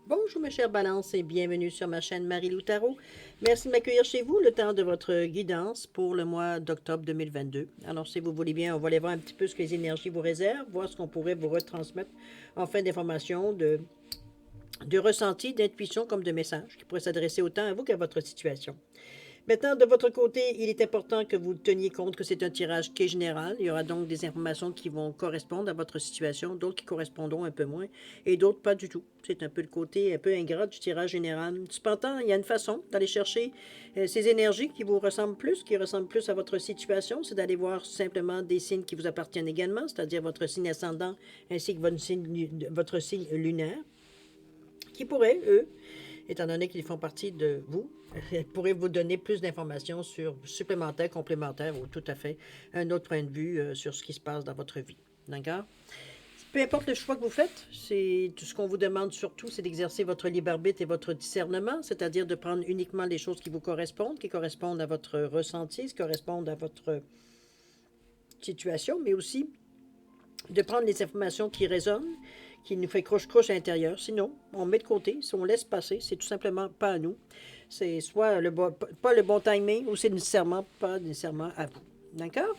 Bonjour mes chers balances et bienvenue sur ma chaîne Marie-Lou Tarot. Merci de m'accueillir chez vous le temps de votre guidance pour le mois d'octobre 2022. Alors si vous voulez bien, on va aller voir un petit peu ce que les énergies vous réservent, voir ce qu'on pourrait vous retransmettre en fin d'information, de ressenti, d'intuition comme de messages qui pourraient s'adresser autant à vous qu'à votre situation. Maintenant, de votre côté, il est important que vous teniez compte que c'est un tirage qui est général. Il y aura donc des informations qui vont correspondre à votre situation, d'autres qui correspondront un peu moins, et d'autres pas du tout. C'est un peu le côté un peu ingrat du tirage général. Cependant, il y a une façon d'aller chercher ces énergies qui vous ressemblent plus, qui ressemblent plus à votre situation, c'est d'aller voir simplement des signes qui vous appartiennent également, c'est-à-dire votre signe ascendant ainsi que votre signe lunaire, qui pourraient, eux, étant donné qu'ils font partie de vous, pourraient vous donner plus d'informations sur supplémentaires, complémentaires ou tout à fait un autre point de vue sur ce qui se passe dans votre vie. D'accord? Peu importe le choix que vous faites, c'est tout ce qu'on vous demande surtout, c'est d'exercer votre libre arbitre et votre discernement, c'est-à-dire de prendre uniquement les choses qui correspondent à votre ressenti, qui correspondent à votre situation, mais aussi de prendre les informations qui résonnent, qui nous fait croche-croche à l'intérieur. Sinon, on met de côté, si on laisse passer, c'est tout simplement pas à nous. C'est soit pas le bon timing ou c'est nécessairement pas nécessairement à vous. D'accord?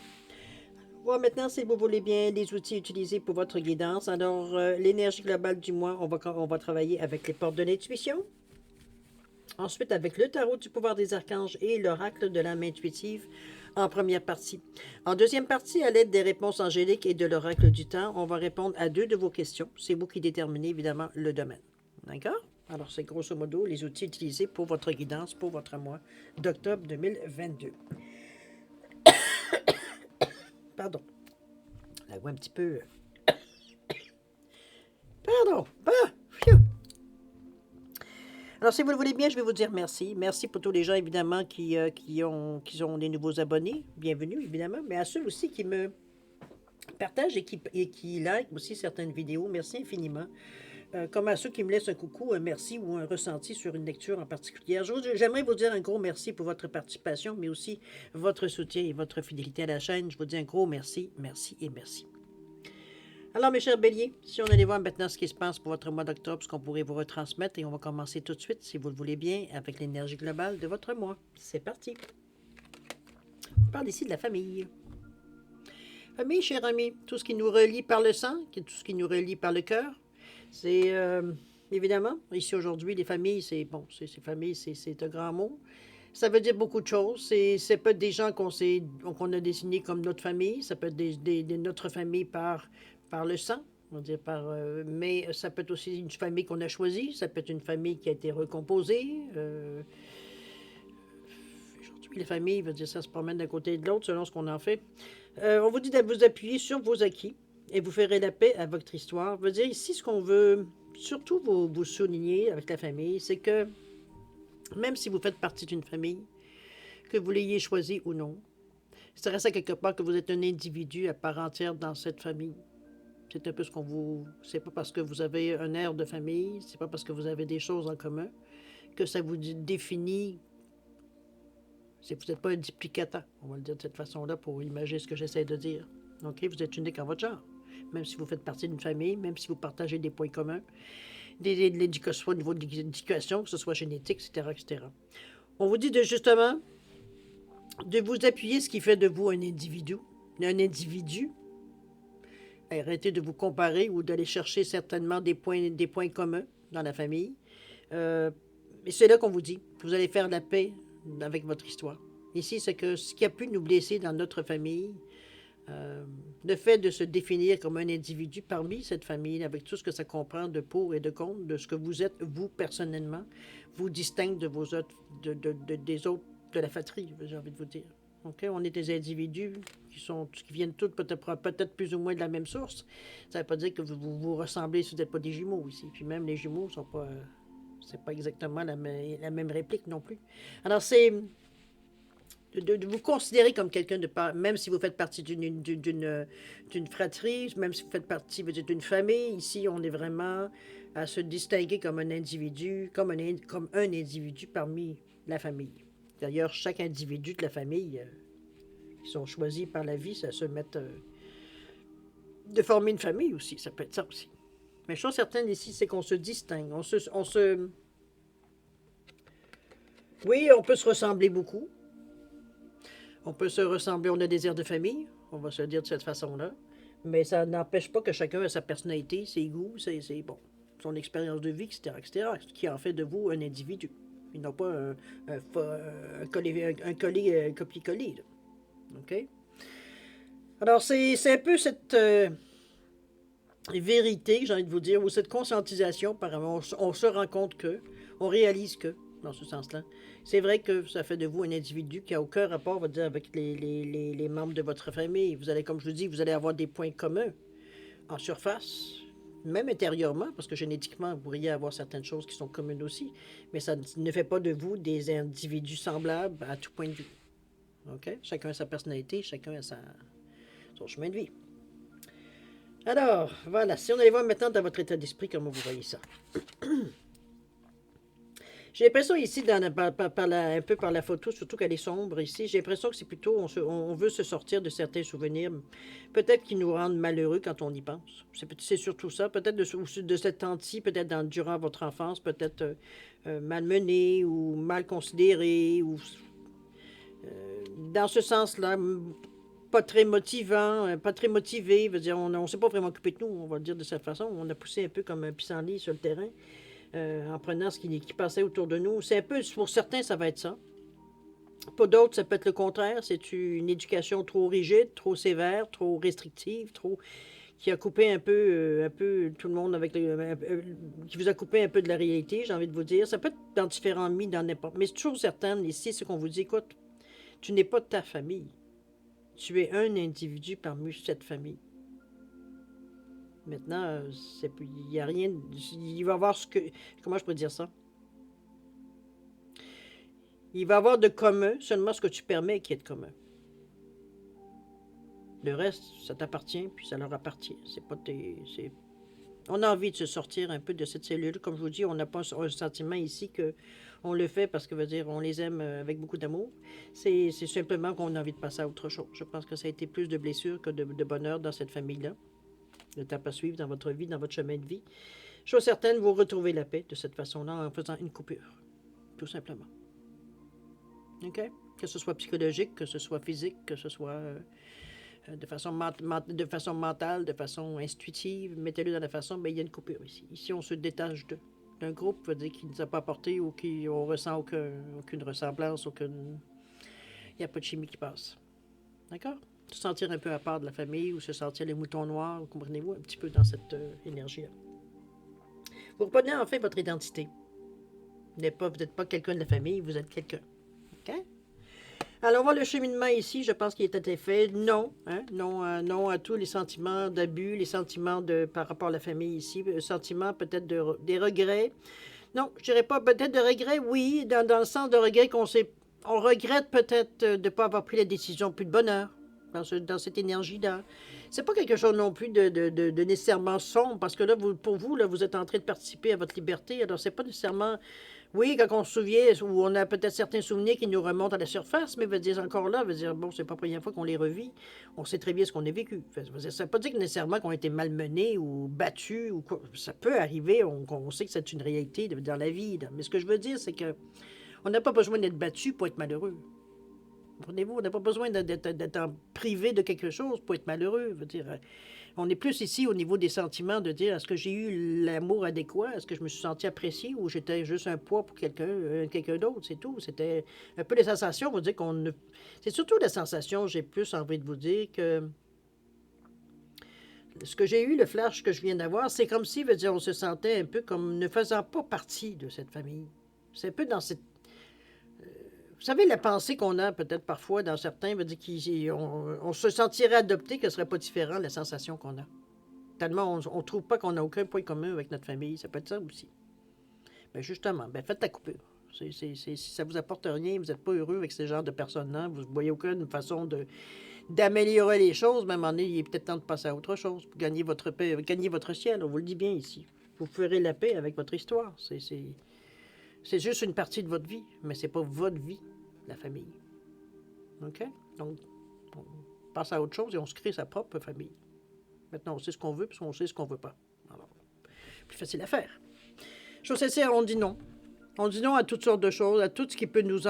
Voilà maintenant, si vous voulez bien, les outils utilisés pour votre guidance. Alors, l'énergie globale du mois, on va travailler avec les portes de l'intuition. Ensuite, avec le tarot du pouvoir des archanges et l'oracle de l'âme intuitive en première partie. En deuxième partie, à l'aide des réponses angéliques et de l'oracle du temps, on va répondre à deux de vos questions. C'est vous qui déterminez évidemment le domaine. D'accord? Alors, c'est grosso modo les outils utilisés pour votre guidance pour votre mois d'octobre 2022. Pardon. La voix un petit peu. Pardon. Ah! Phew! Alors, si vous le voulez bien, je vais vous dire merci. Merci pour tous les gens, évidemment, qui ont des nouveaux abonnés. Bienvenue, évidemment. Mais à ceux aussi qui me partagent et qui like aussi certaines vidéos. Merci infiniment. Comme à ceux qui me laissent un coucou, un merci ou un ressenti sur une lecture en particulier. J'aimerais vous dire un gros merci pour votre participation, mais aussi votre soutien et votre fidélité à la chaîne. Je vous dis un gros merci, merci et merci. Alors, mes chers béliers, si on allait voir maintenant ce qui se passe pour votre mois d'octobre, ce qu'on pourrait vous retransmettre, et on va commencer tout de suite, si vous le voulez bien, avec l'énergie globale de votre mois. C'est parti. On parle ici de la famille. Famille, cher ami, tout ce qui nous relie par le sang, tout ce qui nous relie par le cœur, c'est évidemment, ici aujourd'hui, les familles, c'est bon, c'est famille, c'est un grand mot. Ça veut dire beaucoup de choses. Ça peut être des gens qu'on a désignés comme notre famille, ça peut être notre famille par le sang, on va dire mais ça peut être aussi une famille qu'on a choisie, ça peut être une famille qui a été recomposée. Aujourd'hui, les familles, veut dire ça se promène d'un côté et de l'autre selon ce qu'on en fait. On vous dit de vous appuyer sur vos acquis et vous ferez la paix à votre histoire. Veut dire ici ce qu'on veut surtout vous souligner avec la famille, c'est que même si vous faites partie d'une famille, que vous l'ayez choisi ou non, c'est reste à quelque part que vous êtes un individu à part entière dans cette famille. C'est un peu ce qu'on vous. C'est pas parce que vous avez un air de famille, c'est pas parce que vous avez des choses en commun que ça vous définit. Vous n'êtes pas un duplicata, on va le dire de cette façon-là pour imaginer ce que j'essaie de dire. OK? Vous êtes unique en votre genre. Même si vous faites partie d'une famille, même si vous partagez des points communs, soit au niveau de l'éducation, que ce soit génétique, etc., etc. On vous dit justement de vous appuyer ce qui fait de vous un individu. Un individu. Arrêtez de vous comparer ou d'aller chercher certainement des points communs dans la famille. Et c'est là qu'on vous dit, vous allez faire la paix avec votre histoire. Ici, c'est que ce qui a pu nous blesser dans notre famille, le fait de se définir comme un individu parmi cette famille, avec tout ce que ça comprend de pour et de contre, de ce que vous êtes, vous, personnellement, vous distingue de vos autres, des autres de la fratrie, j'ai envie de vous dire. Okay? On est des individus qui viennent tous peut-être plus ou moins de la même source. Ça ne veut pas dire que vous ressemblez si vous n'êtes pas des jumeaux ici. Puis même les jumeaux sont pas... c'est pas exactement la même réplique non plus. Alors c'est de vous considérer comme quelqu'un de part, même si vous faites partie d'une fratrie, même si vous faites partie d'une famille, ici on est vraiment à se distinguer comme un individu, comme un individu parmi la famille. D'ailleurs, chaque individu de la famille, qui sont choisis par la vie, ça se met de former une famille aussi, ça peut être ça aussi. Mais chose certaine ici, c'est qu'on se distingue. Oui, on peut se ressembler beaucoup. On peut se ressembler, on a des airs de famille, on va se le dire de cette façon-là. Mais ça n'empêche pas que chacun a sa personnalité, ses goûts, bon, son expérience de vie, etc., ce qui en fait de vous un individu. Et non pas un copier-coller. OK? Alors, c'est un peu cette vérité, j'ai envie de vous dire, ou cette conscientisation, apparemment, on se rend compte que, on réalise que, dans ce sens-là, c'est vrai que ça fait de vous un individu qui a aucun rapport, on va dire, avec les membres de votre famille. Vous allez, comme je vous dis, vous allez avoir des points communs en surface, même intérieurement, parce que génétiquement, vous pourriez avoir certaines choses qui sont communes aussi, mais ça ne fait pas de vous des individus semblables à tout point de vue. OK? Chacun a sa personnalité, chacun a son chemin de vie. Alors, voilà, si on allait voir maintenant dans votre état d'esprit, comment vous voyez ça. J'ai l'impression ici, un peu par la photo, surtout qu'elle est sombre ici, j'ai l'impression que c'est plutôt, on veut se sortir de certains souvenirs, peut-être qui nous rendent malheureux quand on y pense. C'est surtout ça, peut-être de cette temps-ci, peut-être durant votre enfance, peut-être malmené ou mal considéré, ou dans ce sens-là, pas très motivant, pas très motivé, veut dire, on ne s'est pas vraiment occupé de nous, on va le dire de cette façon, on a poussé un peu comme un pissenlit sur le terrain. En prenant ce qui passait autour de nous. C'est un peu, pour certains, ça va être ça. Pour d'autres, ça peut être le contraire. C'est une éducation trop rigide, trop sévère, trop restrictive, qui a coupé un peu tout le monde qui vous a coupé un peu de la réalité, j'ai envie de vous dire. Ça peut être dans différents mis, dans n'importe. Mais c'est toujours certain, ici, ce qu'on vous dit, écoute, tu n'es pas de ta famille. Tu es un individu parmi cette famille. Maintenant, il n'y a rien. Il va y avoir ce que. Comment je peux dire ça? Il va y avoir de commun seulement ce que tu permets qu'il y ait de commun. Le reste, ça t'appartient, puis ça leur appartient. C'est pas On a envie de se sortir un peu de cette cellule. Comme je vous dis, on n'a pas un sentiment ici que on le fait parce que veut dire on les aime avec beaucoup d'amour. C'est simplement qu'on a envie de passer à autre chose. Je pense que ça a été plus de blessures que de bonheur dans cette famille-là. De tape à suivre dans votre vie, dans votre chemin de vie. Chose certaine, vous retrouvez la paix de cette façon-là en faisant une coupure. Tout simplement. OK? Que ce soit psychologique, que ce soit physique, que ce soit de façon mentale, de façon intuitive, mettez-le dans la façon, il y a une coupure ici. Ici, on se détache d'un groupe, veut dire qui ne nous a pas apporté ou qui on ressent aucune ressemblance, il n'y a pas de chimie qui passe. D'accord? Se sentir un peu à part de la famille ou se sentir les moutons noirs, comprenez-vous, un petit peu dans cette énergie-là. Vous reprenez enfin votre identité. Vous n'êtes pas quelqu'un de la famille, vous êtes quelqu'un. OK? Alors, on voit le cheminement ici, je pense qu'il est été fait. Non, hein? Non, non à tous les sentiments d'abus, les sentiments par rapport à la famille ici, le sentiment peut-être des regrets. Non, je dirais pas peut-être de regrets, oui, dans le sens de regret on regrette peut-être de ne pas avoir pris la décision plus de bonheur dans cette énergie-là. C'est pas quelque chose non plus de nécessairement sombre, parce que là, pour vous, là, vous êtes en train de participer à votre liberté, alors c'est pas nécessairement. Oui, quand on se souvient, ou on a peut-être certains souvenirs qui nous remontent à la surface, mais veut dire encore là, veut dire, bon, c'est pas la première fois qu'on les revit. On sait très bien ce qu'on a vécu. Ça ne veut pas dire que nécessairement qu'on a été malmenés ou battus, ou quoi. Ça peut arriver, on sait que c'est une réalité dans la vie. Mais ce que je veux dire, c'est que on n'a pas besoin d'être battu pour être malheureux. Comprenez-vous? On n'a pas besoin d'être privé de quelque chose pour être malheureux. Veut dire, on est plus ici au niveau des sentiments de dire est-ce que j'ai eu l'amour adéquat? Est-ce que je me suis senti apprécié ou j'étais juste un poids pour quelqu'un d'autre? C'est tout. C'était un peu les sensations. Vous dire c'est surtout la sensation, j'ai plus envie de vous dire que ce que j'ai eu, le flash que je viens d'avoir, c'est comme si, veut dire, on se sentait un peu comme ne faisant pas partie de cette famille. C'est un peu dans cette. Vous savez, la pensée qu'on a peut-être parfois dans certains, veut dire qu'on se sentirait adopté, que ce ne serait pas différent de la sensation qu'on a. Tellement on ne trouve pas qu'on n'a aucun point commun avec notre famille. Ça peut être ça aussi. Mais justement, faites la coupure. Si ça ne vous apporte rien, vous n'êtes pas heureux avec ce genre de personnes-là, vous ne voyez aucune façon d'améliorer les choses, mais à un moment donné, il est peut-être temps de passer à autre chose pour gagner votre paix, gagner votre ciel. On vous le dit bien ici. Vous ferez la paix avec votre histoire. C'est juste une partie de votre vie, mais c'est pas votre vie, la famille. OK? Donc, on passe à autre chose et on se crée sa propre famille. Maintenant, on sait ce qu'on veut, puis on sait ce qu'on veut pas. Alors, plus facile à faire. Chose sincère, on dit non. On dit non à toutes sortes de choses, à tout ce qui peut nous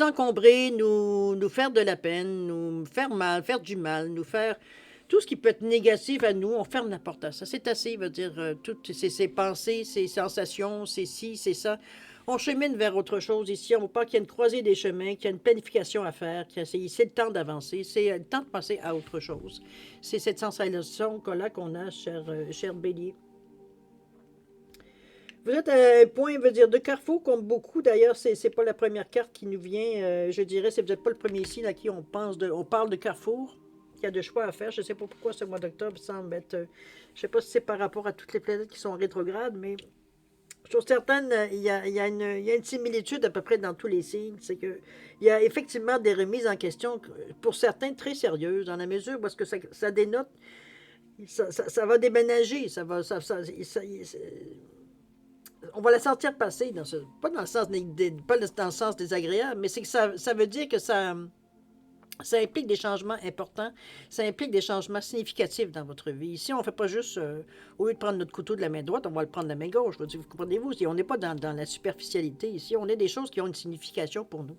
encombrer, nous faire de la peine, nous faire mal, faire du mal, nous faire... Tout ce qui peut être négatif à nous, on ferme la porte à ça. C'est assez, veut dire, toutes ces pensées, ces sensations, c'est ci, c'est ça. On chemine vers autre chose ici. On ne veut pas qu'il y ait une croisée des chemins, qu'il y ait une planification à faire, c'est le temps d'avancer, c'est le temps de passer à autre chose. C'est cette sensation-là qu'on a, cher Bélier. Vous êtes à un point, veut dire, de carrefour, comme beaucoup. D'ailleurs, c'est pas la première carte qui nous vient. Je dirais, c'est peut-être pas le premier signe à qui on parle de carrefour. Il y a de choix à faire. Je ne sais pas pourquoi ce mois d'octobre semble être... je ne sais pas si c'est par rapport à toutes les planètes qui sont rétrogrades, mais chose certaine, il y a une similitude à peu près dans tous les signes. C'est qu'il y a effectivement des remises en question, pour certains, très sérieuses, dans la mesure où est-ce que ça dénote... Ça va déménager, on va la sentir passer, pas dans le sens désagréable, mais c'est que ça veut dire que ça implique des changements importants, ça implique des changements significatifs dans votre vie. Ici, on ne fait pas juste, au lieu de prendre notre couteau de la main droite, on va le prendre de la main gauche. Vous comprenez-vous? On n'est pas dans la superficialité ici, on est des choses qui ont une signification pour nous.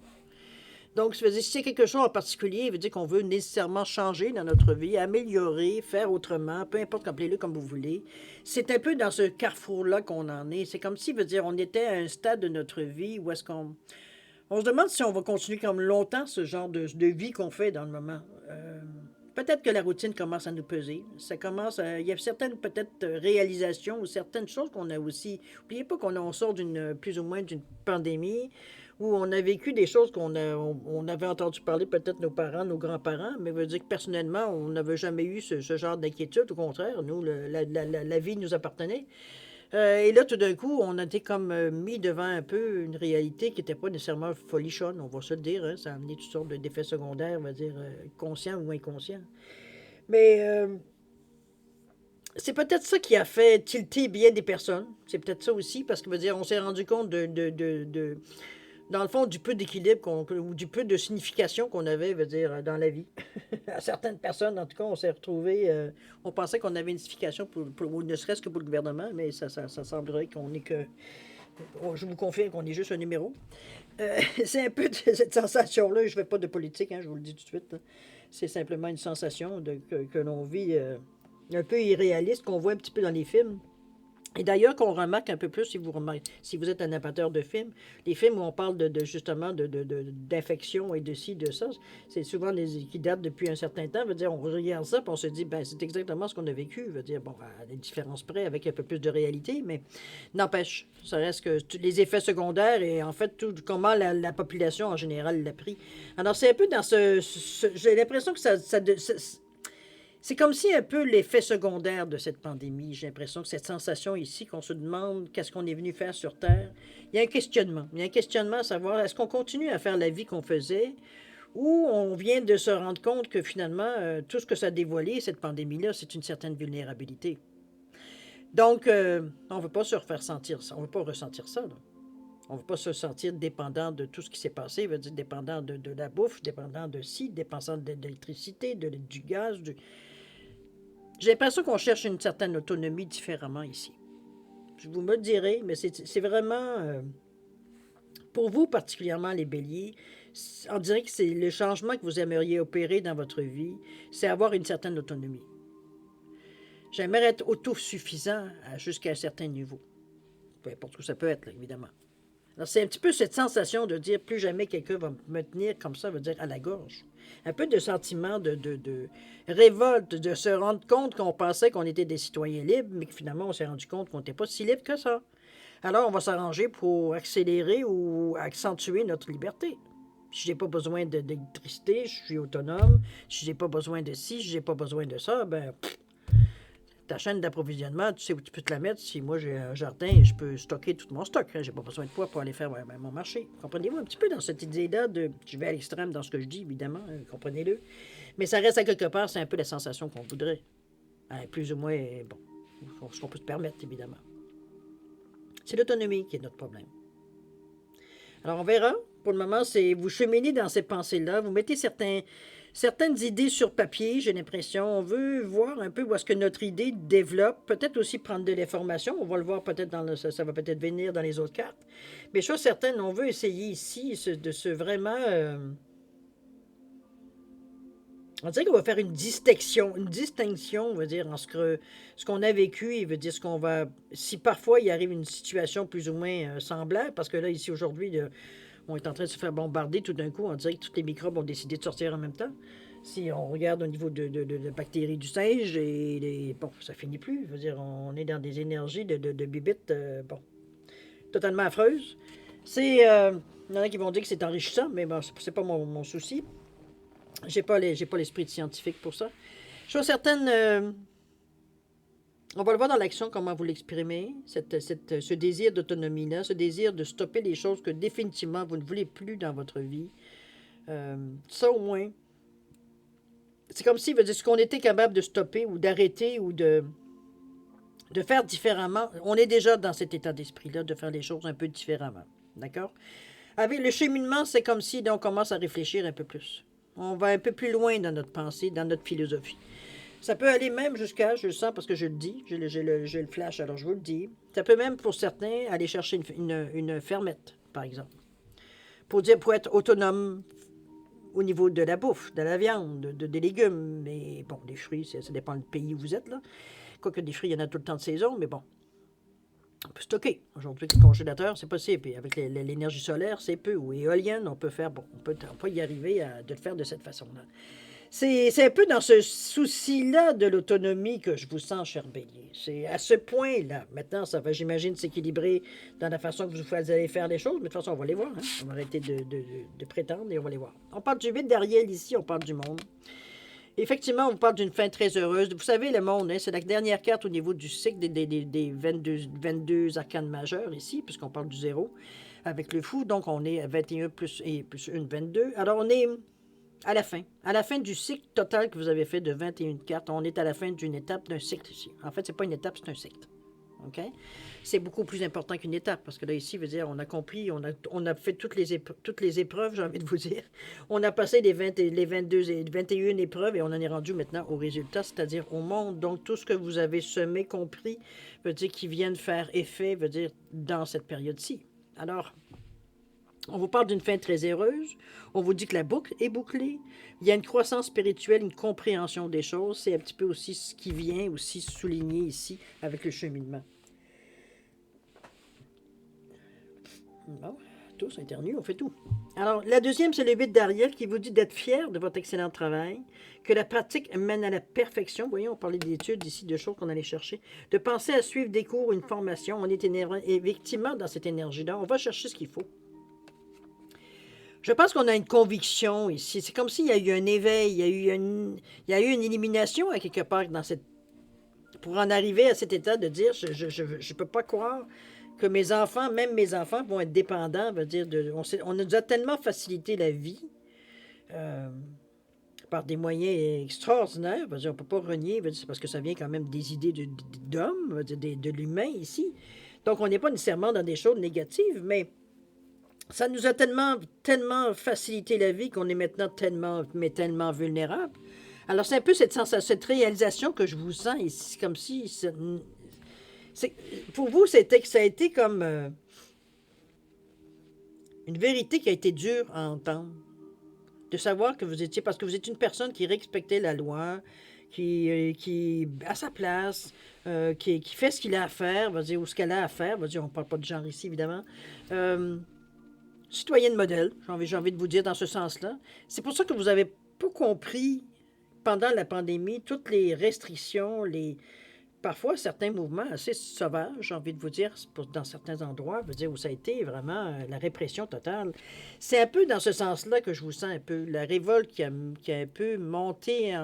Donc, ça veut dire, si c'est quelque chose en particulier, ça veut dire qu'on veut nécessairement changer dans notre vie, améliorer, faire autrement, peu importe, appelez-le comme vous voulez. C'est un peu dans ce carrefour-là qu'on en est. C'est comme si, veut dire, on était à un stade de notre vie où est-ce qu'on... On se demande si on va continuer comme longtemps ce genre de vie qu'on fait dans le moment. Peut-être que la routine commence à nous peser. Ça commence à... Il y a certaines peut-être réalisations ou certaines choses qu'on a aussi... N'oubliez pas on sort plus ou moins d'une pandémie où on a vécu des choses on avait entendu parler peut-être nos parents, nos grands-parents, mais veut dire que personnellement, on n'avait jamais eu ce genre d'inquiétude. Au contraire, nous, la vie nous appartenait. Et là, tout d'un coup, on a été comme mis devant un peu une réalité qui n'était pas nécessairement folichonne, on va se le dire. Hein, ça a amené toutes sortes d'effets secondaires, on va dire, conscients ou inconscients. Mais c'est peut-être ça qui a fait tilter bien des personnes. C'est peut-être ça aussi, parce que, veut dire, on s'est rendu compte dans le fond, du peu d'équilibre ou du peu de signification qu'on avait, veut dire, dans la vie. À certaines personnes, en tout cas, on s'est retrouvés, on pensait qu'on avait une signification, ou ne serait-ce que pour le gouvernement, mais ça semblerait qu'on n'est que... Je vous confirme qu'on est juste un numéro. C'est un peu de cette sensation-là. Je ne fais pas de politique, hein, je vous le dis tout de suite. Là. C'est simplement une sensation que l'on vit un peu irréaliste, qu'on voit un petit peu dans les films. Et d'ailleurs, qu'on remarque un peu plus, si vous êtes un amateur de films, les films où on parle justement d'infection et de ci, de ça, c'est souvent qui datent depuis un certain temps. Veut dire, on regarde ça, puis on se dit, ben c'est exactement ce qu'on a vécu. Veut dire, bon, à des différences près, avec un peu plus de réalité, mais n'empêche, ça reste que les effets secondaires et en fait, comment la population en général l'a pris. Alors, c'est un peu dans j'ai l'impression que c'est comme si un peu l'effet secondaire de cette pandémie, j'ai l'impression que cette sensation ici, qu'on se demande qu'est-ce qu'on est venu faire sur Terre, il y a un questionnement. Il y a un questionnement à savoir, est-ce qu'on continue à faire la vie qu'on faisait ou on vient de se rendre compte que finalement, tout ce que ça a dévoilé, cette pandémie-là, c'est une certaine vulnérabilité. Donc, on ne veut pas se refaire sentir ça, on ne veut pas ressentir ça. Là. On ne veut pas se sentir dépendant de tout ce qui s'est passé, veut dire dépendant de la bouffe, dépendant de ci, dépendant de l'électricité, du gaz, J'ai l'impression qu'on cherche une certaine autonomie différemment ici. Vous me le direz, mais c'est vraiment, pour vous particulièrement les béliers, on dirait que c'est le changement que vous aimeriez opérer dans votre vie, c'est avoir une certaine autonomie. J'aimerais être autosuffisant jusqu'à un certain niveau. Peu importe où ça peut être, là, évidemment. Alors, c'est un petit peu cette sensation de dire plus jamais quelqu'un va me tenir comme ça, veut dire à la gorge. Un peu de sentiment de révolte, de se rendre compte qu'on pensait qu'on était des citoyens libres, mais que finalement, on s'est rendu compte qu'on n'était pas si libre que ça. Alors, on va s'arranger pour accélérer ou accentuer notre liberté. Si j'ai pas besoin d'électricité, je suis autonome. Si j'ai pas besoin de ci, si j'ai pas besoin de ça, ben... Ta chaîne d'approvisionnement, tu sais où tu peux te la mettre. Si moi j'ai un jardin, je peux stocker tout mon stock. Hein. J'ai pas besoin de poids pour aller faire mon marché. Comprenez-vous un petit peu dans cette idée-là de... Je vais à l'extrême dans ce que je dis, évidemment, hein, comprenez-le. Mais ça reste à quelque part, c'est un peu la sensation qu'on voudrait. Hein, plus ou moins, bon, ce qu'on peut se permettre, évidemment. C'est l'autonomie qui est notre problème. Alors on verra. Pour le moment, c'est vous cheminez dans ces pensées-là, vous mettez certains certaines idées sur papier, j'ai l'impression. On veut voir un peu où est-ce que notre idée développe, peut-être aussi prendre de l'information. On va le voir peut-être ça va peut-être venir dans les autres cartes. Mais chose certaine, on veut essayer ici de se vraiment... on dirait qu'on va faire une distinction, on va dire, en ce qu'on a vécu, et veut dire ce qu'on va... Si parfois il arrive une situation plus ou moins semblable, parce que là, ici, aujourd'hui, on est en train de se faire bombarder tout d'un coup, on dirait que tous les microbes ont décidé de sortir en même temps. Si on regarde au niveau de bactéries du singe, bon, ça finit plus. Je veux dire, on est dans des énergies de bibites, bon, totalement affreuses. Il y en a qui vont dire que c'est enrichissant, mais bon, c'est pas mon souci. J'ai pas l'esprit de scientifique pour ça. Chose certaine, on va le voir dans l'action, comment vous l'exprimez, ce désir d'autonomie-là, ce désir de stopper les choses que définitivement vous ne voulez plus dans votre vie. Ça au moins, c'est comme si, veut dire, ce qu'on était capable de stopper ou d'arrêter ou de faire différemment, on est déjà dans cet état d'esprit-là, de faire les choses un peu différemment. D'accord? Avec le cheminement, c'est comme si on commence à réfléchir un peu plus. On va un peu plus loin dans notre pensée, dans notre philosophie. Ça peut aller même jusqu'à, je le sens parce que je le dis, j'ai le flash, alors je vous le dis. Ça peut même, pour certains, aller chercher une fermette, par exemple. Pour être autonome au niveau de la bouffe, de la viande, des légumes. Mais bon, des fruits, ça dépend du pays où vous êtes, là. Quoique des fruits, il y en a tout le temps de saison, mais bon. On peut stocker. Aujourd'hui, avec le congélateur, c'est possible. Et avec l'énergie solaire, c'est peu. Ou éolienne, on peut faire. Bon, on peut y arriver de le faire de cette façon-là. C'est un peu dans ce souci-là de l'autonomie que je vous sens, cher Bélier. C'est à ce point-là. Maintenant, ça va, j'imagine, s'équilibrer dans la façon que vous allez faire les choses. Mais de toute façon, on va les voir. Hein? On va arrêter de prétendre et on va les voir. On parle du 8 d'Ariel ici, on parle du monde. Effectivement, on parle d'une fin très heureuse. Vous savez, le monde, hein, c'est la dernière carte au niveau du cycle des 22 arcanes majeures ici, puisqu'on parle du 0 avec le fou. Donc, on est à 21 plus 1, 22. Alors, on est à la fin. À la fin du cycle total que vous avez fait de 21 cartes, on est à la fin d'une étape d'un cycle ici. En fait, ce n'est pas une étape, c'est un cycle. OK? C'est beaucoup plus important qu'une étape, parce que là, ici, veut dire, on a compris, on a fait toutes les épreuves, j'ai envie de vous dire. On a passé les 22 et 21 épreuves et on en est rendu maintenant au résultat, c'est-à-dire au monde. Donc, tout ce que vous avez semé, compris, veut dire qu'ils viennent faire effet, veut dire, dans cette période-ci. Alors, on vous parle d'une fin très heureuse. On vous dit que la boucle est bouclée. Il y a une croissance spirituelle, une compréhension des choses. C'est un petit peu aussi ce qui vient aussi souligner ici avec le cheminement. Bon, tous intervenus, on fait tout. Alors, la deuxième, c'est le 8 d'Ariel qui vous dit d'être fier de votre excellent travail, que la pratique mène à la perfection. Voyons, on parlait d'études ici, de choses qu'on allait chercher. De penser à suivre des cours, une formation. On est effectivement dans cette énergie-là. On va chercher ce qu'il faut. Je pense qu'on a une conviction ici. C'est comme s'il y a eu un éveil, il y a eu une élimination à quelque part dans cette... Pour en arriver à cet état de dire, je peux pas croire que mes enfants, même mes enfants, vont être dépendants. Veut dire on nous a tellement facilité la vie par des moyens extraordinaires. Veut dire, on ne peut pas renier. C'est parce que ça vient quand même des idées d'hommes, de l'humain ici. Donc, on n'est pas nécessairement dans des choses négatives, mais ça nous a tellement facilité la vie qu'on est maintenant tellement vulnérable. Alors, c'est un peu cette réalisation que je vous sens ici, comme si... pour vous, ça a été comme une vérité qui a été dure à entendre. De savoir que vous étiez... Parce que vous êtes une personne qui respectait la loi, qui à sa place, qui fait ce qu'il a à faire, va dire, ou ce qu'elle a à faire. Va dire, on ne parle pas de genre ici, évidemment. Citoyenne modèle, j'ai envie de vous dire dans ce sens-là. C'est pour ça que vous n'avez pas compris, pendant la pandémie, toutes les restrictions, parfois certains mouvements assez sauvages, j'ai envie de vous dire, dans certains endroits, veut dire où ça a été vraiment la répression totale. C'est un peu dans ce sens-là que je vous sens un peu. La révolte qui a un peu monté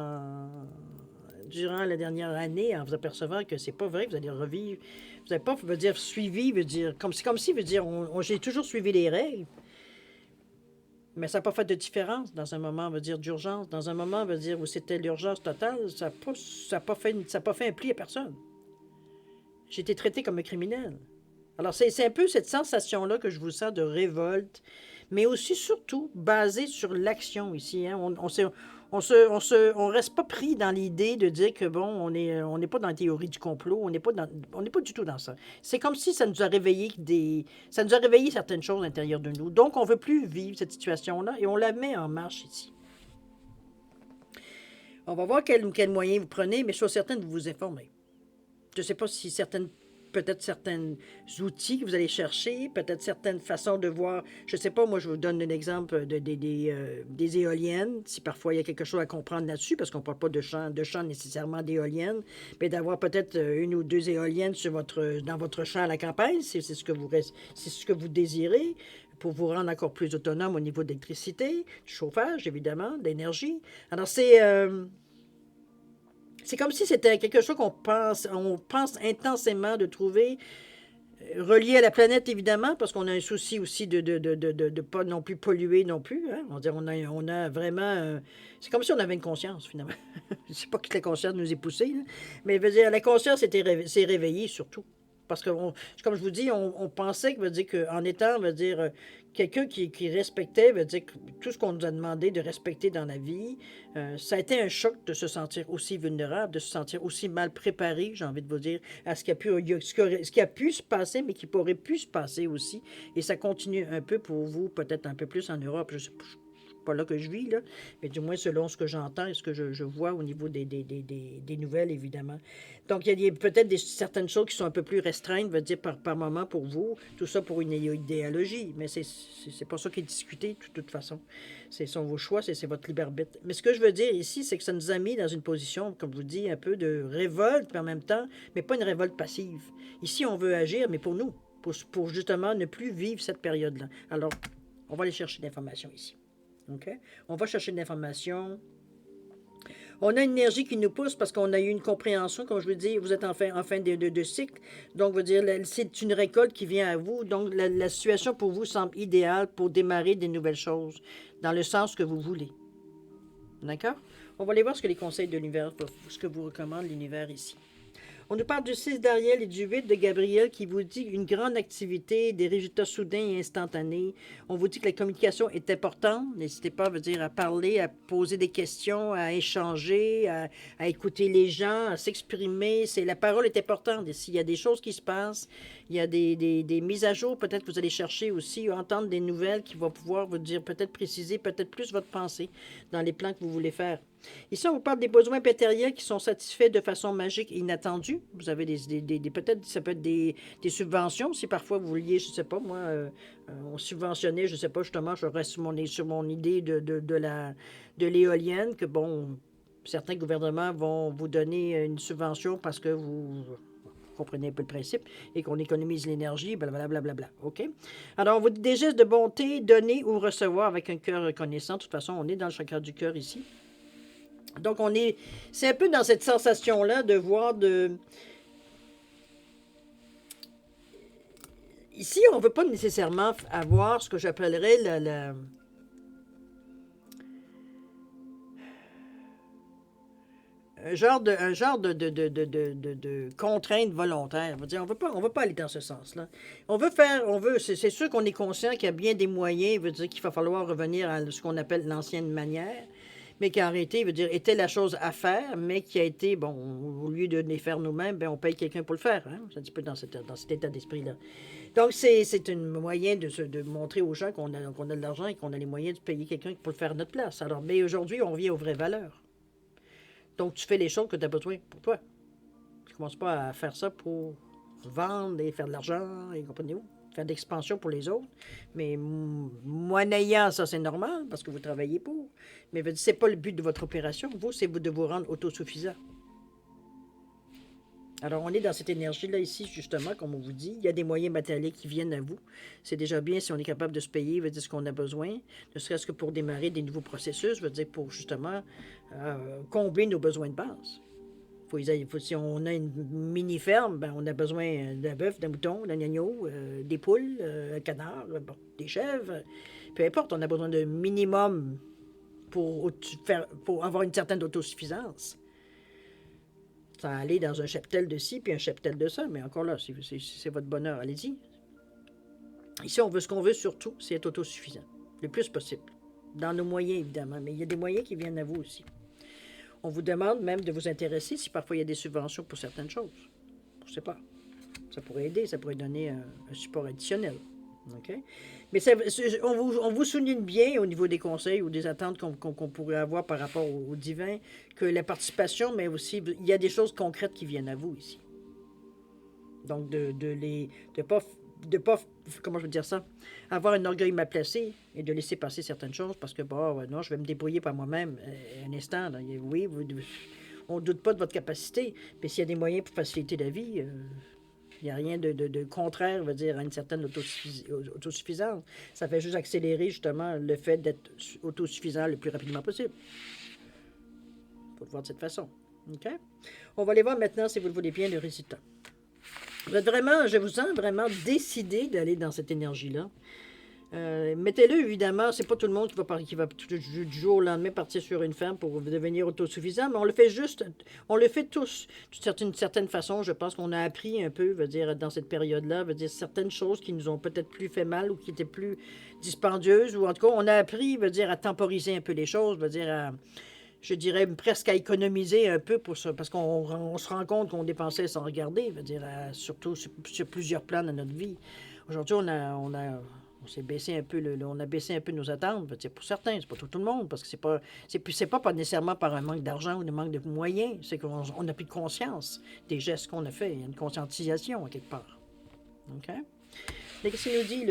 durant la dernière année en vous apercevant que c'est pas vrai, que vous allez revivre. Vous n'avez pas, veut dire, suivi, veut dire, c'est comme si, veut dire, j'ai toujours suivi les règles. Mais ça n'a pas fait de différence dans un moment, veut dire, d'urgence. Dans un moment, veut dire, où c'était l'urgence totale, ça n'a pas fait un pli à personne. J'ai été traité comme un criminel. Alors, c'est un peu cette sensation-là que je vous sens de révolte, mais aussi, surtout, basée sur l'action ici. Hein. on reste pas pris dans l'idée de dire que bon, on n'est pas dans la théorie du complot, on n'est pas du tout dans ça. C'est comme si ça nous a réveillé certaines choses à l'intérieur de nous. Donc, on veut plus vivre cette situation-là et on la met en marche ici. On va voir quel moyen vous prenez, mais je suis certaine de vous informer. Je ne sais pas si peut-être certains outils que vous allez chercher, peut-être certaines façons de voir. Je ne sais pas, moi, je vous donne un exemple des éoliennes, si parfois il y a quelque chose à comprendre là-dessus, parce qu'on ne parle pas de champ nécessairement d'éoliennes, mais d'avoir peut-être une ou deux éoliennes dans votre champ à la campagne, c'est ce que vous désirez, pour vous rendre encore plus autonome au niveau de l'électricité, du chauffage, évidemment, d'énergie. Alors, c'est comme si c'était quelque chose on pense intensément de trouver, relié à la planète, évidemment, parce qu'on a un souci aussi de pas non plus polluer non plus. Hein? On a vraiment... c'est comme si on avait une conscience, finalement. Je ne sais pas que la conscience nous est poussée, là, mais veut dire, la conscience s'est réveillée, surtout. Parce que, comme je vous dis, on pensait qu'en étant, quelqu'un qui respectait, veut dire que tout ce qu'on nous a demandé de respecter dans la vie, ça a été un choc de se sentir aussi vulnérable, de se sentir aussi mal préparé, j'ai envie de vous dire, à ce qui a pu se passer, mais qui pourrait pu se passer aussi. Et ça continue un peu pour vous, peut-être un peu plus en Europe. Je sais pas là que je vis, là, mais du moins selon ce que j'entends et ce que je vois au niveau des nouvelles, évidemment. Donc, il y a peut-être certaines choses qui sont un peu plus restreintes, veut dire, par moment pour vous, tout ça pour une idéologie, mais c'est pas ça qui est discuté, de toute façon. Ce sont vos choix, c'est votre libre arbitre. Mais ce que je veux dire ici, c'est que ça nous a mis dans une position, comme je vous dis, un peu de révolte, mais en même temps, mais pas une révolte passive. Ici, on veut agir, mais pour nous, pour justement ne plus vivre cette période-là. Alors, on va aller chercher l'information ici. OK? On va chercher de l'information. On a une énergie qui nous pousse parce qu'on a eu une compréhension, comme je vous dis, vous êtes en fin de cycle. Donc, vous dire, c'est une récolte qui vient à vous. Donc, la situation pour vous semble idéale pour démarrer des nouvelles choses dans le sens que vous voulez. D'accord? On va aller voir ce que les conseils de l'univers, ce que vous recommande l'univers ici. On nous parle du 6 d'Ariel et du 8 de Gabriel qui vous dit une grande activité, des résultats soudains et instantanés. On vous dit que la communication est importante. N'hésitez pas à parler, à poser des questions, à échanger, à écouter les gens, à s'exprimer. La parole est importante. Et s'il y a des choses qui se passent, il y a des mises à jour, peut-être que vous allez chercher aussi, entendre des nouvelles qui vont pouvoir vous dire, peut-être préciser, peut-être plus votre pensée dans les plans que vous voulez faire. Ici, on vous parle des besoins matériels qui sont satisfaits de façon magique et inattendue. Vous avez peut-être, ça peut être des subventions. Si parfois vous vouliez, je ne sais pas, moi, on subventionnait, je ne sais pas, justement, je reste sur mon idée de l'éolienne, que bon, certains gouvernements vont vous donner une subvention parce que vous comprenez un peu le principe, et qu'on économise l'énergie, blablabla. OK? Alors, on vous dit des gestes de bonté, donner ou recevoir avec un cœur reconnaissant. De toute façon, on est dans le chakra du cœur ici. Donc, c'est un peu dans cette sensation-là de voir Ici, on ne veut pas nécessairement avoir ce que j'appellerais un genre de contrainte volontaire. On veut pas aller dans ce sens-là. C'est sûr qu'on est conscient qu'il y a bien des moyens, veut dire qu'il va falloir revenir à ce qu'on appelle l'ancienne manière, mais qui en réalité, était la chose à faire, mais qui a été, bon, au lieu de les faire nous-mêmes, on paye quelqu'un pour le faire. Hein? C'est un petit peu dans cet état d'esprit-là. Donc, c'est un moyen de montrer aux gens qu'on a de l'argent et qu'on a les moyens de payer quelqu'un pour le faire à notre place. Alors, mais aujourd'hui, on revient aux vraies valeurs. Donc, tu fais les choses que tu as besoin pour toi. Tu ne commences pas à faire ça pour vendre et faire de l'argent, et comprenez-vous? Faire de l'expansion pour les autres. Mais monnayant, ça, c'est normal parce que vous travaillez pour. Mais ce n'est pas le but de votre opération. Vous, c'est de vous rendre autosuffisant. Alors, on est dans cette énergie-là ici, justement, comme on vous dit. Il y a des moyens matériels qui viennent à vous. C'est déjà bien si on est capable de se payer, veut dire ce qu'on a besoin, ne serait-ce que pour démarrer des nouveaux processus, veut dire pour, justement, combler nos besoins de base. Si on a une mini-ferme, on a besoin d'un bœuf, d'un mouton, d'un agneau, des poules, un canard, des chèvres. Peu importe, on a besoin d'un minimum pour avoir une certaine autosuffisance. Ça aller dans un cheptel de ci, puis un cheptel de ça, mais encore là, c'est votre bonheur, allez-y. Ici, ce qu'on veut surtout, c'est être autosuffisant, le plus possible. dans nos moyens, évidemment, mais il y a des moyens qui viennent à vous aussi. On vous demande même de vous intéresser si parfois il y a des subventions pour certaines choses. Je ne sais pas. Ça pourrait aider, ça pourrait donner un support additionnel. OK? Mais on vous souligne bien au niveau des conseils ou des attentes qu'on pourrait avoir par rapport au divin, que la participation, mais aussi, il y a des choses concrètes qui viennent à vous ici. Donc, de pas, comment je veux dire ça, avoir un orgueil mal placé et de laisser passer certaines choses parce que, bon, ouais, non, je vais me débrouiller par moi-même. Un instant, là, oui, on ne doute pas de votre capacité, mais s'il y a des moyens pour faciliter la vie, il n'y a rien de contraire, veut dire, à une certaine autosuffisance. Ça fait juste accélérer, justement, le fait d'être autosuffisant le plus rapidement possible. Il faut le voir de cette façon. OK? On va aller voir maintenant, si vous le voulez bien, le résultat. Vous êtes vraiment, je vous sens vraiment décidé d'aller dans cette énergie-là. Mettez-le, évidemment, c'est pas tout le monde qui va du jour au lendemain partir sur une ferme pour devenir autosuffisant, mais on le fait juste, on le fait tous d'une certaine façon. Je pense qu'on a appris un peu, veut dire, dans cette période-là, veut dire, certaines choses qui nous ont peut-être plus fait mal ou qui étaient plus dispendieuses, ou en tout cas, on a appris, veut dire, à temporiser un peu les choses, veut dire, je dirais presque à économiser un peu pour ça, parce qu'on se rend compte qu'on dépensait sans regarder, veut dire, surtout sur plusieurs plans de notre vie. Aujourd'hui, on s'est baissé un peu, on a baissé un peu nos attentes. Veut dire, pour certains, c'est pas tout le monde, parce que c'est pas nécessairement par un manque d'argent ou un manque de moyens, c'est qu'on n'a plus de conscience des gestes qu'on a faits. Il y a une conscientisation, à quelque part. OK? Qu'est-ce qu'il nous dit,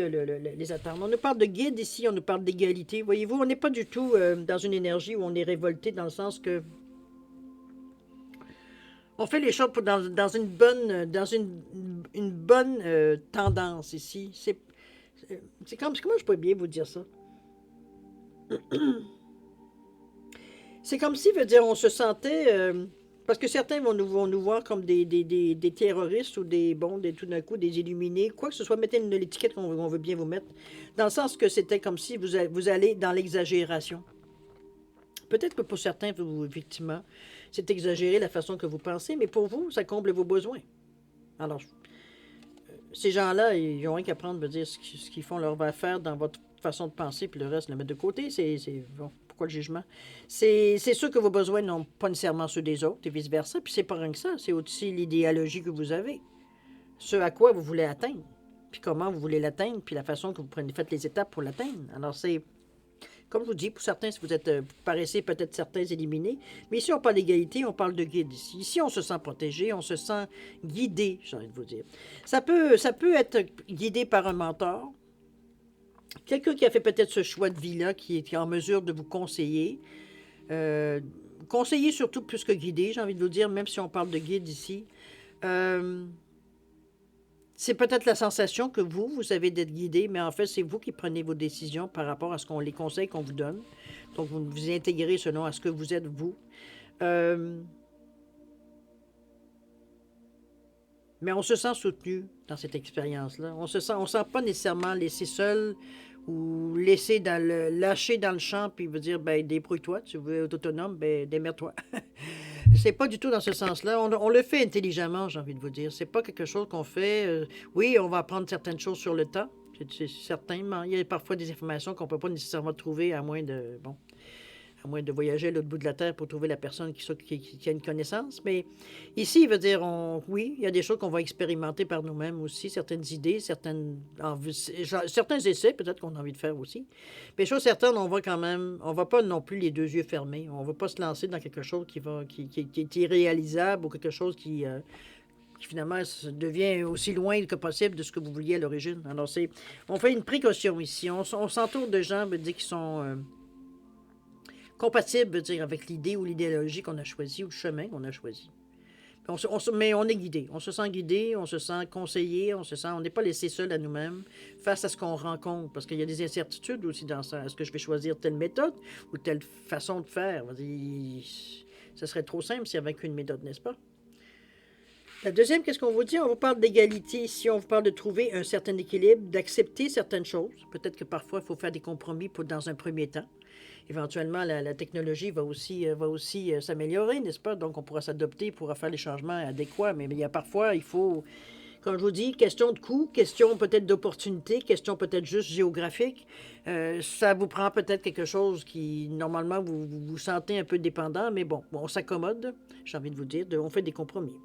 les attentes? On nous parle de guide ici, on nous parle d'égalité. Voyez-vous, on n'est pas du tout dans une énergie où on est révolté, dans le sens que on fait les choses dans une bonne tendance ici. C'est comme, comment je peux bien vous dire ça? C'est comme si, veut dire, on se sentait... parce que certains vont nous voir comme des terroristes ou tout d'un coup, des illuminés. Quoi que ce soit, mettez l'étiquette qu'on veut bien vous mettre. Dans le sens que c'était comme si vous allez dans l'exagération. Peut-être que pour certains, effectivement, c'est exagéré la façon que vous pensez, mais pour vous, ça comble vos besoins. Alors, ces gens-là, ils n'ont rien qu'à prendre, veut dire, ce qu'ils font leur affaire dans votre façon de penser, puis le reste, le mettre de côté. Bon, pourquoi le jugement? C'est sûr que vos besoins n'ont pas nécessairement ceux des autres, et vice-versa. Puis c'est pas rien que ça, c'est aussi l'idéologie que vous avez. Ce à quoi vous voulez atteindre, puis comment vous voulez l'atteindre, puis la façon que vous faites les étapes pour l'atteindre. Alors, c'est... Comme je vous dis, pour certains, si vous paraissez peut-être certains éliminés, mais ici, on parle d'égalité, on parle de guide ici. Ici, on se sent protégé, on se sent guidé, j'ai envie de vous dire. Ça peut être guidé par un mentor, quelqu'un qui a fait peut-être ce choix de vie-là, qui est en mesure de vous conseiller. Conseiller surtout plus que guider, j'ai envie de vous dire, même si on parle de guide ici. C'est peut-être la sensation que vous avez d'être guidé, mais en fait, c'est vous qui prenez vos décisions par rapport à les conseils qu'on vous donne. Donc, vous vous intégrez selon à ce que vous êtes, vous. Mais on se sent soutenu dans cette expérience-là. On sent pas nécessairement laissé seul ou lâché dans le champ, puis veut dire, ben, débrouille-toi, tu veux être autonome, ben, démerde-toi. C'est pas du tout dans ce sens-là. On le fait intelligemment, j'ai envie de vous dire. C'est pas quelque chose qu'on fait. Oui, on va apprendre certaines choses sur le temps. C'est certain, mais il y a parfois des informations qu'on peut pas nécessairement trouver à moins de voyager à l'autre bout de la Terre pour trouver la personne qui a une connaissance. Mais ici, il veut dire, oui, il y a des choses qu'on va expérimenter par nous-mêmes aussi, certaines idées, certains essais peut-être qu'on a envie de faire aussi. Mais chose certaine, on va pas non plus les deux yeux fermés. On va pas se lancer dans quelque chose qui est irréalisable ou quelque chose qui finalement devient aussi loin que possible de ce que vous vouliez à l'origine. Alors, on fait une précaution ici. On s'entoure de gens, veut dire, qui sont... compatible, veut dire, avec l'idée ou l'idéologie qu'on a choisie ou le chemin qu'on a choisi. Mais on est guidé. On se sent guidé, on se sent conseillé, on n'est pas laissé seul à nous-mêmes face à ce qu'on rencontre. Parce qu'il y a des incertitudes aussi dans ça. Est-ce que je vais choisir telle méthode ou telle façon de faire? Ça serait trop simple s'il n'y avait qu'une méthode, n'est-ce pas? La deuxième, qu'est-ce qu'on vous dit? On vous parle d'égalité ici, on vous parle de trouver un certain équilibre, d'accepter certaines choses. Peut-être que parfois, il faut faire des compromis dans un premier temps. Éventuellement, la technologie va aussi s'améliorer, n'est-ce pas? Donc, on pourra s'adopter, pourra faire les changements adéquats, mais il y a parfois, il faut Comme je vous dis, question de coût, question peut-être d'opportunité, question peut-être juste géographique. Ça vous prend peut-être quelque chose qui, normalement, vous sentez un peu dépendant, mais bon, on s'accommode, j'ai envie de vous dire, on fait des compromis.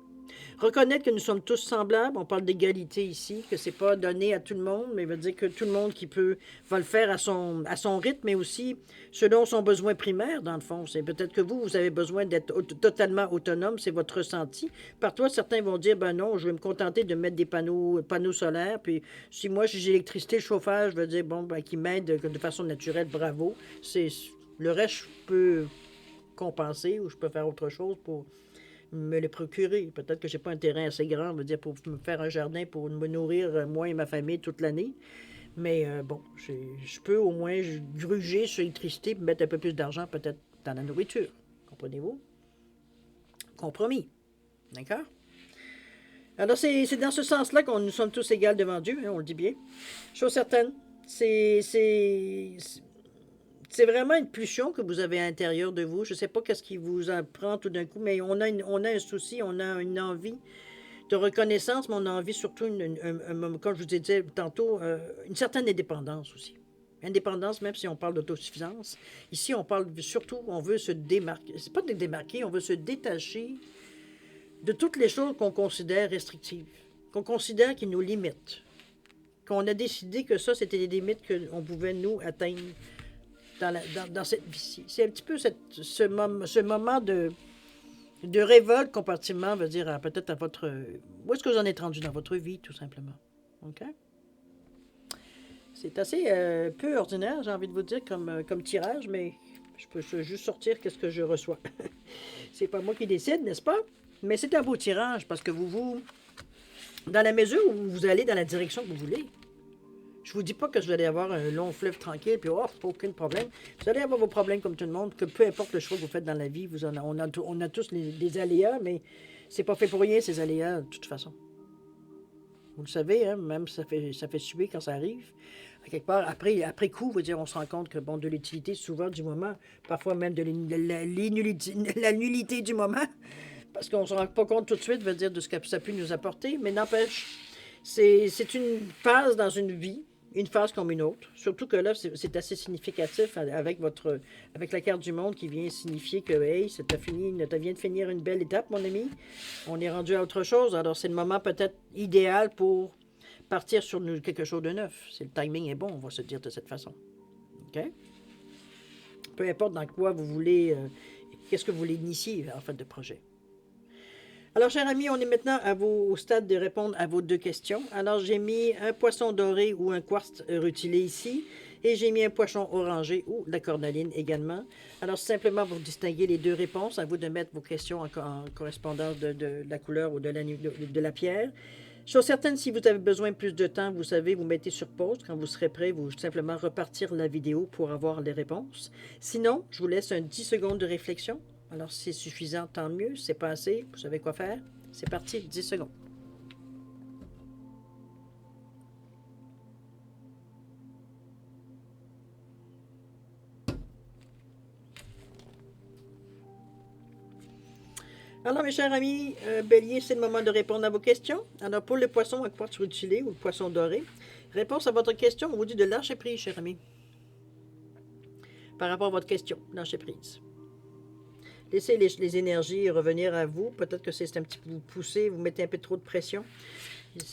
Reconnaître que nous sommes tous semblables, on parle d'égalité ici, que c'est pas donné à tout le monde, mais veut dire que tout le monde qui peut va le faire à son rythme, mais aussi selon son besoin primaire, dans le fond. C'est peut-être que vous avez besoin d'être totalement autonome, c'est votre ressenti. Par toi, certains vont dire, ben non, je vais me contenter de mettre des panneaux solaires, puis si moi j'ai l'électricité, le chauffage, je veux dire, bon, ben, qui m'aide de façon naturelle, bravo. Le reste, je peux compenser ou je peux faire autre chose pour me les procurer. Peut-être que j'ai pas un terrain assez grand, on veut dire, pour me faire un jardin pour me nourrir, moi et ma famille, toute l'année. Mais bon, je peux au moins gruger sur l'électricité et mettre un peu plus d'argent peut-être dans la nourriture. Comprenez-vous? Compromis. D'accord? Alors, c'est dans ce sens-là qu'on nous sommes tous égaux devant Dieu, hein, on le dit bien. Chose certaine, c'est vraiment une pulsion que vous avez à l'intérieur de vous. Je ne sais pas qu'est-ce qui vous en prend tout d'un coup, mais on a un souci, on a une envie de reconnaissance, mais on a envie surtout, comme je vous ai dit tantôt, une certaine indépendance aussi. Indépendance, même si on parle d'autosuffisance. Ici, on parle surtout, on veut se démarquer. C'est pas de démarquer, on veut se détacher de toutes les choses qu'on considère restrictives, qu'on considère qui nous limitent, qu'on a décidé que ça, c'était les limites qu'on pouvait nous atteindre dans cette vie-ci. C'est un petit peu ce moment de révolte compartiment, veut dire peut-être à votre... Où est-ce que vous en êtes rendu dans votre vie, tout simplement? OK? C'est assez peu ordinaire, j'ai envie de vous dire, comme tirage, mais je peux juste sortir qu'est-ce que je reçois. C'est pas moi qui décide, n'est-ce pas? Mais c'est un beau tirage parce que dans la mesure où vous allez dans la direction que vous voulez, je vous dis pas que vous allez avoir un long fleuve tranquille, puis aucun problème. Vous allez avoir vos problèmes comme tout le monde, que peu importe le choix que vous faites dans la vie, on a tous des aléas, mais c'est pas fait pour rien, ces aléas, de toute façon. Vous le savez, hein, même ça fait suer quand ça arrive. À quelque part, après coup, vous dire, on se rend compte que, bon, de l'utilité souvent du moment, parfois même de la nullité du moment, parce qu'on ne se rend pas compte tout de suite, veut dire, de ce que ça peut nous apporter, mais n'empêche, c'est une phase dans une vie, une phase comme une autre. Surtout que là, c'est assez significatif avec la carte du monde qui vient signifier que, hey, ça vient de finir une belle étape, mon ami. On est rendu à autre chose. Alors, c'est le moment peut-être idéal pour partir sur quelque chose de neuf. Le timing est bon, on va se dire de cette façon. OK? Peu importe dans quoi vous voulez, qu'est-ce que vous voulez initier, en fait, de projet. Alors, chers amis, on est maintenant au stade de répondre à vos deux questions. Alors, j'ai mis un poisson doré ou un quartz rutilé ici, et j'ai mis un poisson orangé ou la cornaline également. Alors, simplement pour distinguer les deux réponses, à vous de mettre vos questions en correspondance de la couleur ou de la pierre. Chose certaine, si vous avez besoin de plus de temps, vous savez, vous mettez sur pause. Quand vous serez prêt, vous simplement repartir la vidéo pour avoir les réponses. Sinon, je vous laisse 10 secondes de réflexion. Alors, si c'est suffisant, tant mieux. Si c'est pas assez, vous savez quoi faire. C'est parti, 10 secondes. Alors, mes chers amis, Bélier, c'est le moment de répondre à vos questions. Alors, pour le poisson à quartz rutilé ou le poisson doré, réponse à votre question, on vous dit de lâcher prise, chers amis. Par rapport à votre question, lâcher prise. Laissez les énergies revenir à vous. Peut-être que c'est un petit peu vous pousser, vous mettez un peu trop de pression.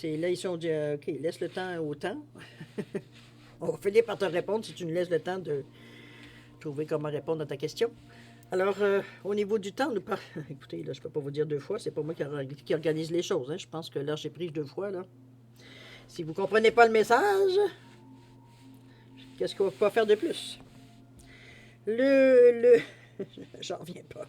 Là, ici, on dit, OK, laisse le temps au temps. On va finir par te répondre si tu nous laisses le temps de trouver comment répondre à ta question. Alors, au niveau du temps, écoutez, là, je ne peux pas vous dire deux fois, c'est pas moi qui organise les choses. Hein. Je pense que là, j'ai pris deux fois. Là. Si vous ne comprenez pas le message, qu'est-ce qu'on va pas faire de plus? J'en reviens pas.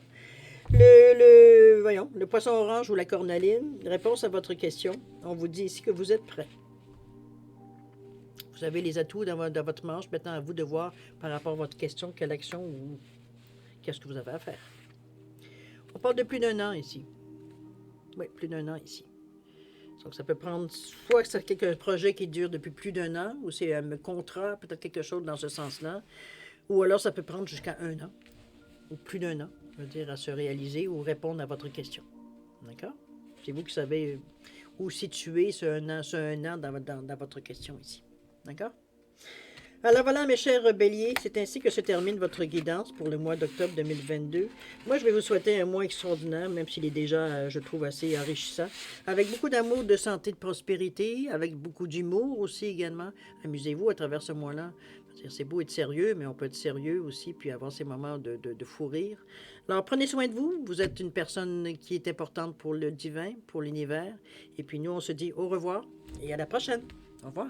Voyons, le poisson orange ou la cornaline, réponse à votre question. On vous dit ici que vous êtes prêt. Vous avez les atouts dans votre manche. Maintenant, à vous de voir par rapport à votre question, quelle action ou qu'est-ce que vous avez à faire. On parle de plus d'un an ici. Oui, plus d'un an ici. Donc, ça peut prendre, soit c'est un projet qui dure depuis plus d'un an, ou c'est un contrat, peut-être quelque chose dans ce sens-là, ou alors ça peut prendre jusqu'à un an, ou plus d'un an, je veux dire, à se réaliser ou répondre à votre question. D'accord? C'est vous qui savez où situé ce un an dans votre question ici. D'accord? Alors voilà, mes chers béliers, c'est ainsi que se termine votre guidance pour le mois d'octobre 2022. Moi, je vais vous souhaiter un mois extraordinaire, même s'il est déjà, je trouve, assez enrichissant, avec beaucoup d'amour, de santé, de prospérité, avec beaucoup d'humour aussi également. Amusez-vous à travers ce mois-là. C'est beau être sérieux, mais on peut être sérieux aussi, puis avoir ces moments de fou rire. Alors, prenez soin de vous. Vous êtes une personne qui est importante pour le divin, pour l'univers. Et puis nous, on se dit au revoir et à la prochaine. Au revoir.